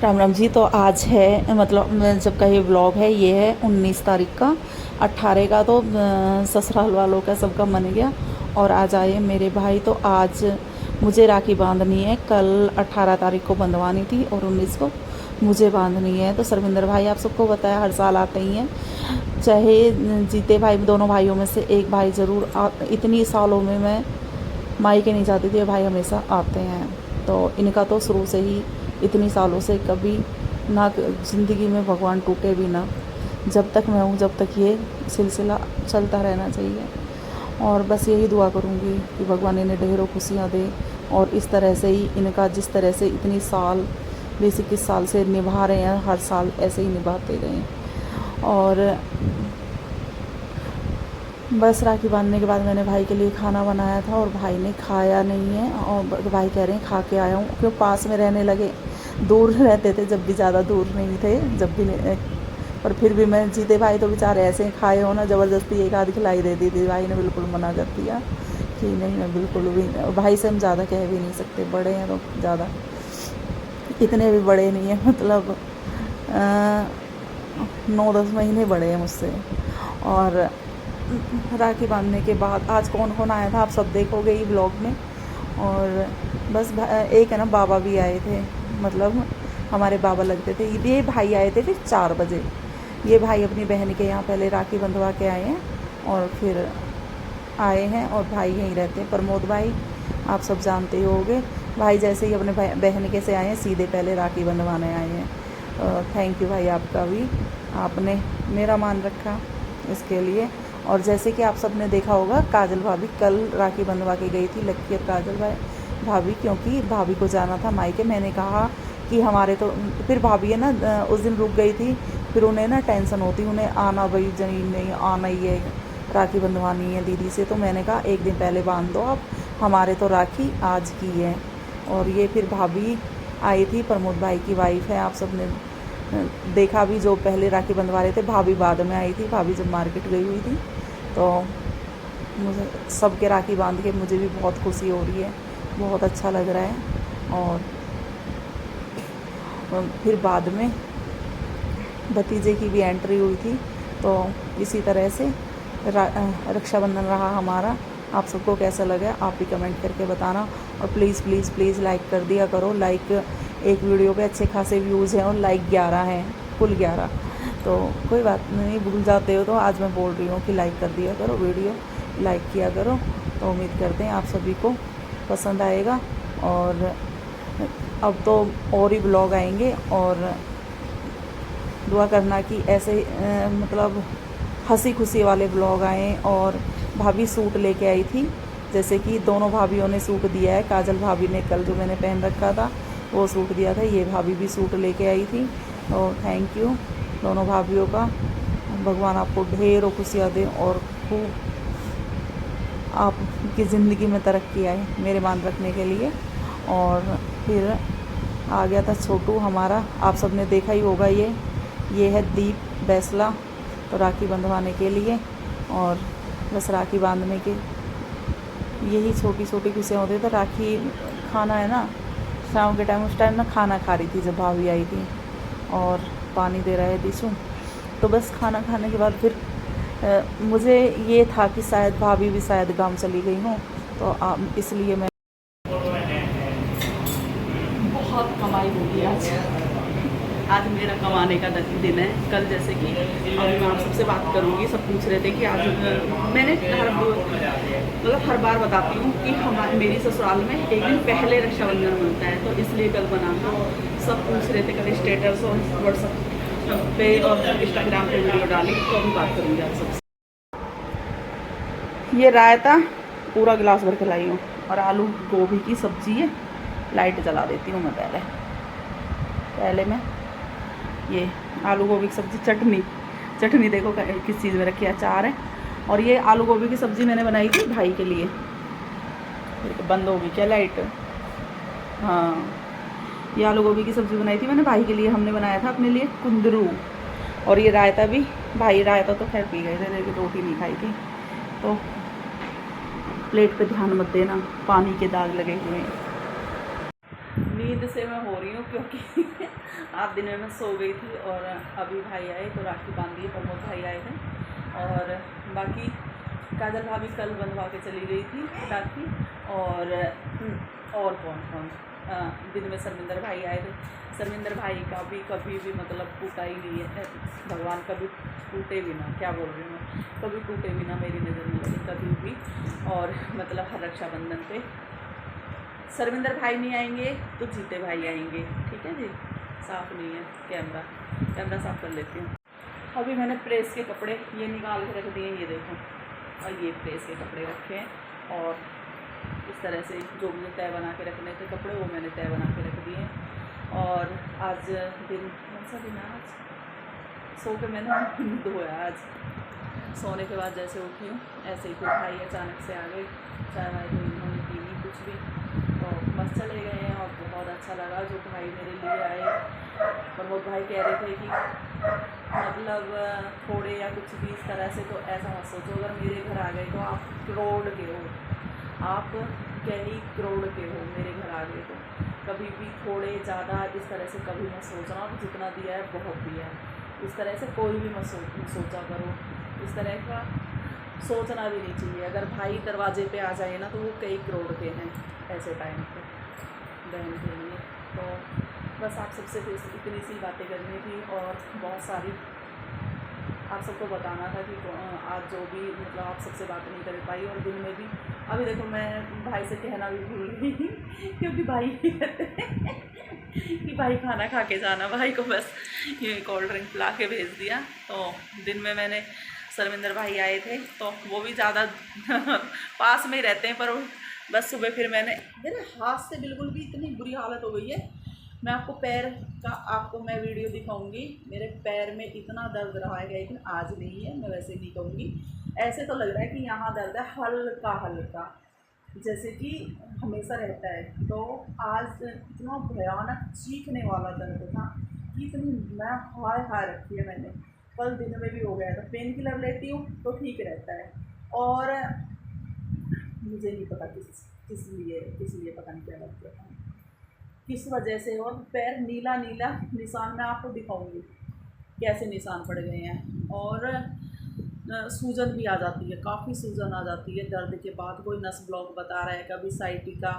राम राम जी। तो आज है मतलब जब का ये व्लॉग है ये है 19 तारीख का। 18 का तो ससुराल वालों का सबका मन गया और आज आए मेरे भाई। तो आज मुझे राखी बांधनी है। कल 18 तारीख को बंधवानी थी और 19 को मुझे बांधनी है। तो सरविंदर भाई आप सबको बताया हर साल आते ही हैं, चाहे जीते भाई दोनों भाइयों में से एक भाई ज़रूर इतनी सालों में मैं मायके नहीं जाती थी, भाई हमेशा आते हैं। तो इनका तो शुरू से ही इतनी सालों से कभी ना ज़िंदगी में भगवान टूटे भी ना, जब तक मैं हूँ जब तक ये सिलसिला चलता रहना चाहिए। और बस यही दुआ करूँगी कि भगवान इन्हें ढेरों खुशियाँ दे और इस तरह से ही इनका जिस तरह से इतनी साल 20-21 साल से निभा रहे हैं, हर साल ऐसे ही निभाते रहें। और बस राखी बांधने के बाद मैंने भाई के लिए खाना बनाया था और भाई ने खाया नहीं है। और भाई कह रहे हैं खा के आया हूँ, क्यों पास में रहने लगे। दूर रहते थे जब भी, ज़्यादा दूर नहीं थे जब भी, पर फिर भी मैं जीते भाई तो बेचारे ऐसे खाए हो ना, ज़बरदस्ती एक आधी खिलाई देती थी। भाई ने बिल्कुल मना कर दिया कि नहीं, मैं बिल्कुल भी। भाई से हम ज़्यादा कह भी नहीं सकते, बड़े हैं तो ज़्यादा, इतने भी बड़े नहीं हैं, मतलब 9-10 महीने बड़े हैं मुझसे। और राखी बांधने के बाद आज कौन कौन आया था आप सब देखोगे ही ब्लॉग में। और बस एक है ना बाबा भी आए थे, मतलब हमारे बाबा लगते थे। ये भाई आए थे फिर 4 बजे। ये भाई अपनी बहन के यहाँ पहले राखी बंधवा के आए हैं और फिर आए हैं। और भाई यहीं रहते हैं, प्रमोद भाई आप सब जानते ही होंगे। भाई जैसे ही अपने बहन के से आए हैं सीधे पहले राखी बंधवाने आए हैं। थैंक यू भाई आपका भी, आपने मेरा मान रखा इसके लिए। और जैसे कि आप सब ने देखा होगा, काजल भाभी कल राखी बंधवा के गई थी, लक्की और काजल भाभी, क्योंकि भाभी को जाना था मायके। मैंने कहा कि हमारे तो फिर भाभी है ना उस दिन रुक गई थी, फिर उन्हें ना टेंशन होती, उन्हें आना भाई जनी नहीं आना ही है, राखी बंधवानी है दीदी से। तो मैंने कहा एक दिन पहले बांध दो आप, हमारे तो राखी आज की है। और ये फिर भाभी आई थी, प्रमोद भाई की वाइफ है, आप सब ने देखा भी, जो पहले राखी बंधवा रहे थे। भाभी बाद में आई थी, भाभी जब मार्केट गई हुई थी। तो मुझे सबके राखी बांध के मुझे भी बहुत खुशी हो रही है, बहुत अच्छा लग रहा है। और फिर बाद में भतीजे की भी एंट्री हुई थी। तो इसी तरह से रक्षाबंधन रहा हमारा। आप सबको कैसा लगा आप भी कमेंट करके बताना। और प्लीज़ प्लीज़ प्लीज़ लाइक कर दिया करो। लाइक एक वीडियो पे अच्छे खासे व्यूज़ हैं और लाइक 11 हैं, कुल 11। तो कोई बात नहीं, भूल जाते हो तो आज मैं बोल रही हूँ कि लाइक कर दिया करो, वीडियो लाइक किया करो। तो उम्मीद करते हैं आप सभी को पसंद आएगा। और अब तो और ही ब्लॉग आएंगे और दुआ करना कि ऐसे मतलब हंसी खुशी वाले ब्लॉग आएँ। और भाभी सूट लेके आई थी, जैसे कि दोनों भाभीयों ने सूट दिया है। काजल भाभी ने कल जो मैंने पहन रखा था वो सूट दिया था, ये भाभी भी सूट लेके आई थी। तो थैंक यू दोनों भाभीयों का। भगवान आपको ढेरों खुशियाँ दें और खूब आपकी ज़िंदगी में तरक्की आए मेरे मान रखने के लिए। और फिर आ गया था छोटू हमारा, आप सब ने देखा ही होगा। ये है दीप बैसला, तो राखी बंधवाने के लिए। और बस राखी बांधने के यही छोटी छोटी खुशियाँ होती। तो राखी खाना है ना, शाम के टाइम, उस टाइम ना खाना खा रही थी जब भाभी आई थी, और पानी दे रहा है दिशु। तो बस खाना खाने के बाद फिर मुझे ये था कि शायद भाभी भी शायद गांव चली गई हूँ, तो इसलिए मैं बहुत कमाई होगी आज मेरा कमाने का दिन है। कल जैसे कि अभी मैं आप सबसे बात करूँगी, सब पूछ रहे थे कि आज मैंने हर बार बताती हूँ कि मेरी ससुराल में एक दिन पहले रक्षाबंधन बनता है, तो इसलिए कल बनाना। सब पूछ रहे थे, कल स्टेटस और व्हाट्सएप पे और इंस्टाग्राम पे वीडियो डाली, तो अभी बात करूँगी आप सबसे। ये रायता पूरा गिलास भर के लाई हूँ और आलू गोभी की सब्जी है। लाइट जला देती हूँ मैं पहले मैं ये आलू गोभी की सब्ज़ी। चटनी देखो किस चीज़ में रखी है, अचार है। और ये आलू गोभी की सब्ज़ी मैंने बनाई थी भाई के लिए। बंद होगी क्या लाइट? हाँ, ये आलू गोभी की सब्ज़ी बनाई थी मैंने भाई के लिए। हमने बनाया था अपने लिए कुंदरू। और ये रायता भी, भाई रायता तो खैर पी गए थे, लेकिन रोटी नहीं खाई थी। तो प्लेट पे ध्यान मत देना, पानी के दाग लगे हुए हैं। नींद से मैं हो रही हूँ क्योंकि आज दिन में मैं सो गई थी और अभी भाई आए तो राखी बांध दी, प्रमोद भाई आए थे। और बाकी काजल भाभी कल बंधवा के चली गई थी राखी। और कौन कौन दिन में शर्मिंदर भाई आए थे। शर्मिंदर भाई का भी कभी भी मतलब टूटा ही नहीं है, भगवान कभी टूटे भी ना, क्या बोल रही हूँ मैं, कभी टूटे भी ना मेरी नज़र में लगे कभी भी। और मतलब हर रक्षाबंधन पे शर्मिंदर भाई नहीं आएंगे तो जीते भाई आएंगे। ठीक है जी, साफ़ नहीं है कैमरा साफ़ कर लेती हूँ। अभी मैंने प्रेस के कपड़े ये निकाल के रख दिए, ये देखो, और ये प्रेस के कपड़े रखे हैं। और इस तरह से जो मुझे तय बना के रखने थे कपड़े वो मैंने तय बना के रख दिए। और आज दिन कौन सा दिन है, आज सो के मैंने मुँह धोया। आज सोने के बाद जैसे उठी हूँ ऐसे ही फिर भाई अचानक से आ गए, चाय वाय तो इन्होंने पी ली कुछ भी, तो बस चले गए हैं। और बहुत अच्छा लगा जो भाई मेरे लिए आए। प्रमोद भाई कह रहे थे कि मतलब थोड़े या कुछ भी इस तरह से, तो ऐसा मत सोचो अगर मेरे घर आ गए तो आप करोड़ के हो, आप क्या ही करोड़ के हो, मेरे घर आ गए तो कभी भी थोड़े ज़्यादा इस तरह से कभी मत सोचना, जितना दिया है बहुत दिया है, इस तरह से कोई भी मत सोचा करो, इस तरह का सोचना भी नहीं चाहिए। अगर भाई दरवाजे पे आ जाए ना तो वो कई करोड़ के हैं ऐसे टाइम पे बहन के लिए। तो बस आप सबसे इतनी सी बातें करनी थी और बहुत सारी आप सबको बताना था कि आज जो भी मतलब आप सबसे बात नहीं कर पाई। और दिन में भी अभी देखो मैं भाई से कहना भी भूल गई क्योंकि भाई कहते हैं कि भाई खाना खा के जाना, भाई को बस ये कोल्ड ड्रिंक पिला के भेज दिया। तो दिन में मैंने शर्मिंदर भाई आए थे तो वो भी ज़्यादा पास में ही रहते हैं, पर बस सुबह फिर मैंने, मेरे हाथ से बिल्कुल भी इतनी बुरी हालत हो गई है, मैं आपको पैर का आपको मैं वीडियो दिखाऊंगी। मेरे पैर में इतना दर्द रहा है, लेकिन आज नहीं है, मैं वैसे नहीं कहूँगी, ऐसे तो लग रहा है कि यहाँ दर्द है हल्का हल्का जैसे कि हमेशा रहता है। तो आज इतना भयानक चीखने वाला दर्द था कि इतनी मैं हाय रखी है मैंने, कल दिन में भी हो गया था। पेन किलर लेती हूँ तो ठीक रहता है, और मुझे नहीं पता किस लिए पता नहीं क्या लग गया था, किस वजह से। और पैर नीला नीला निशान मैं आपको दिखाऊंगी कैसे निशान पड़ गए हैं। और सूजन भी आ जाती है, काफ़ी सूजन आ जाती है दर्द के बाद। कोई नस ब्लॉक बता रहा है, कभी साइटिका,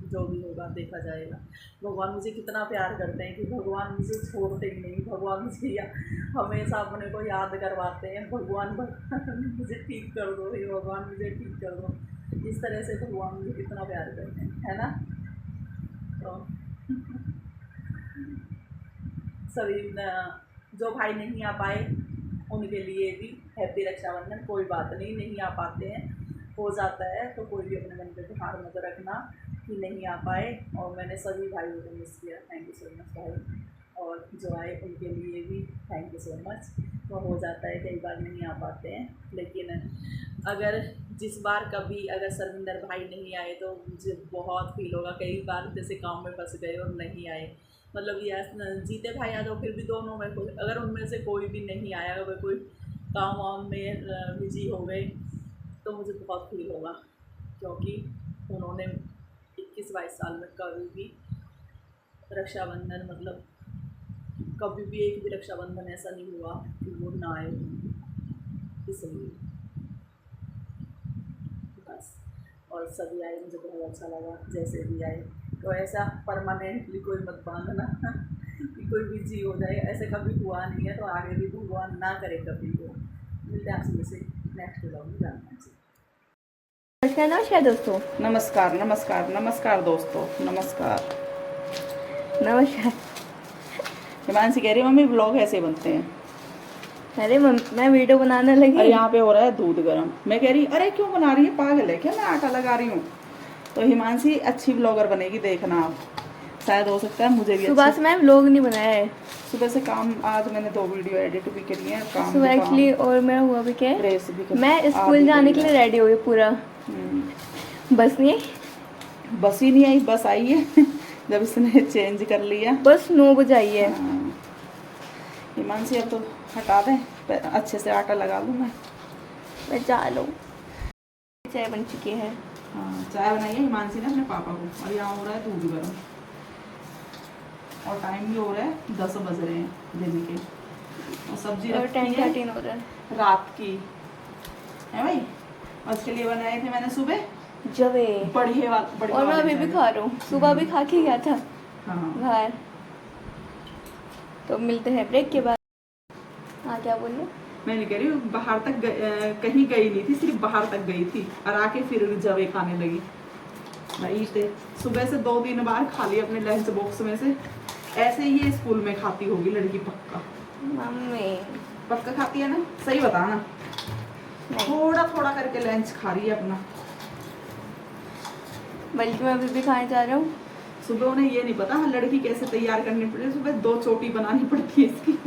जो भी होगा देखा जाएगा। भगवान मुझे कितना प्यार करते हैं कि भगवान मुझे छोड़ते ही नहीं, भगवान मुझे हमेशा अपने को याद करवाते हैं। भगवान मुझे ठीक कर दो, हे भगवान मुझे ठीक कर दो, इस तरह से भगवान मुझे कितना प्यार करते हैं, है ना। तो सभी जो भाई नहीं आ पाए उनके लिए भी हैप्पी रक्षाबंधन। कोई बात नहीं, नहीं आ पाते हैं, हो जाता है, तो कोई भी अपने मन पे हार मत रखना कि नहीं आ पाए। और मैंने सभी भाइयों को मिस किया, थैंक यू सो मच भाई। और जो आए उनके लिए भी थैंक यू सो मच। तो हो जाता है, कई बार नहीं आ पाते हैं, लेकिन अगर जिस बार कभी अगर शर्मिंदर भाई नहीं आए तो मुझे बहुत फील होगा। कई बार जैसे काम में फंस गए और नहीं आए, मतलब ये जीते भाई आ जाओ, फिर भी दोनों में कोई, अगर उनमें से कोई भी नहीं आया, अगर कोई काम वाम में बिजी हो गए तो मुझे बहुत फील होगा, क्योंकि उन्होंने 21-22 साल में कभी भी रक्षाबंधन मतलब कभी भी एक भी रक्षाबंधन ऐसा नहीं हुआ कि वो ना आए, इसलिए बस। और सभी आए, मुझे बहुत अच्छा लगा जैसे भी आए। तो ऐसा परमानेंटली कोई मत बांधना कि कोई बिजी हो जाए, ऐसे कभी हुआ नहीं है, तो आगे भी भगवान ना करे कभी हो। मिलते हैं आपसे जैसे नेक्स्ट व्लॉग में जानना चाहिए। नमस्कार दोस्तों, नमस्कार नमस्कार नमस्कार दोस्तों, नमस्कार नमस्कार। हिमांशी कह रही है मम्मी व्लॉग ऐसे बनते हैं। अरे मैं वीडियो बनाने लगी, अरे यहाँ पे हो रहा है दूध गर्म, मैं कह रही अरे क्यों बना रही है, पागल है क्या, मैं आटा लगा रही हूँ। तो हिमांशी अच्छी ब्लॉगर बनेगी, देखना आप, शायद हो सकता है मुझे भी। सुबह से मैं व्लॉग नहीं बनाया है, सुबह से काम, आज मैंने 2 वीडियो एडिट भी करी है, काम सुबह एक्चुअली। और मेरा हुआ भी क्या है, प्रेस भी मैं स्कूल जाने के लिए रेडी हुई पूरा, बस नहीं आई, बस ही नहीं आई, बस आई है जब इसने चेंज कर लिया, बस 9 बजे आई है। हिमांशी अब तो हटा दें, अच्छे से आटा लगा लूँ मैं जा लो। चाय बन चुकी है, हाँ चाय बनाई है हिमांशी ने अपने पापा को, और यहाँ हो रहा है दूध गर्म। और टाइम भी हो रहा है 10 बज रहे हैं दिन के। और सब्जी और रखी है 10:13 हो रहा है। रात की है भाई। उसके लिए बनाए थे मैंने सुबह जवे। बढ़िया और मैं अभी भी खा रहा हूँ, सुबह भी खा के गया था हाँ बाहर। तो मिलते हैं ब्रेक के बाद। हाँ क्या बोल रहे? मैं नहीं कह रही हूँ, बाहर तक कहीं गई नहीं थी, सिर्फ बाहर तक गई थी और आके फिर जवे खाने लगी भाई। थे सुबह से 2-3 बार खा लिया अपने लंच बॉक्स में से। ऐसे ही ये स्कूल में खाती होगी लड़की पक्का। मम्मी पक्का खाती है ना, सही बता ना। नहीं, थोड़ा थोड़ा करके लंच खा रही है अपना। बल्कि मैं अभी भी खाने जा रहा हूँ। सुबह उन्हें ये नहीं पता लड़की कैसे तैयार करनी पड़ती है। सुबह 2 चोटी बनानी पड़ती है इसकी।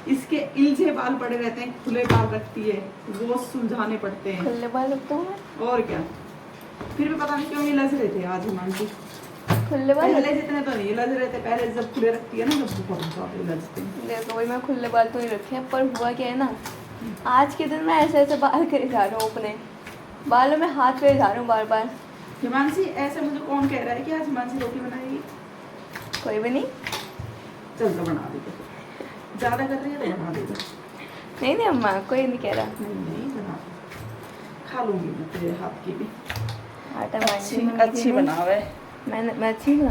इसके इल्झे बाल पड़े रहते हैं, खुले बाल रखती है, वो सुलझाने पड़ते हैं। खुले बाल रखता हूँ मैं। और क्या, फिर भी पता नहीं क्यों ये लज रहे थे आज हिमांशु। खुले बाल पहले जितने तो नहीं लज रहे थे, पहले जब खुले रखती है ना जब बहुत ज्यादा लजते हैं। देखो भाई, मैं खुले बाल तो नहीं रखे हैं, पर हुआ क्या है ना, आज के दिन मैं ऐसे ऐसे बाल करे जा रहा हूँ, अपने बालों में हाथ करे जा रहा हूँ बार बार। हिमांशी ऐसे मुझे कौन कह रहा है कि आज हिमांशी रोटी बनाएगी? कोई भी नहीं। चल तो बना देते, ज्यादा कर रही है तो बना देते। नहीं नहीं अम्मा, कोई नहीं कह रहा। नहीं बना दे, खा लूंगी मैं तेरे हाथ की भी। आटा अच्छी बनावे। मैं अच्छी बना।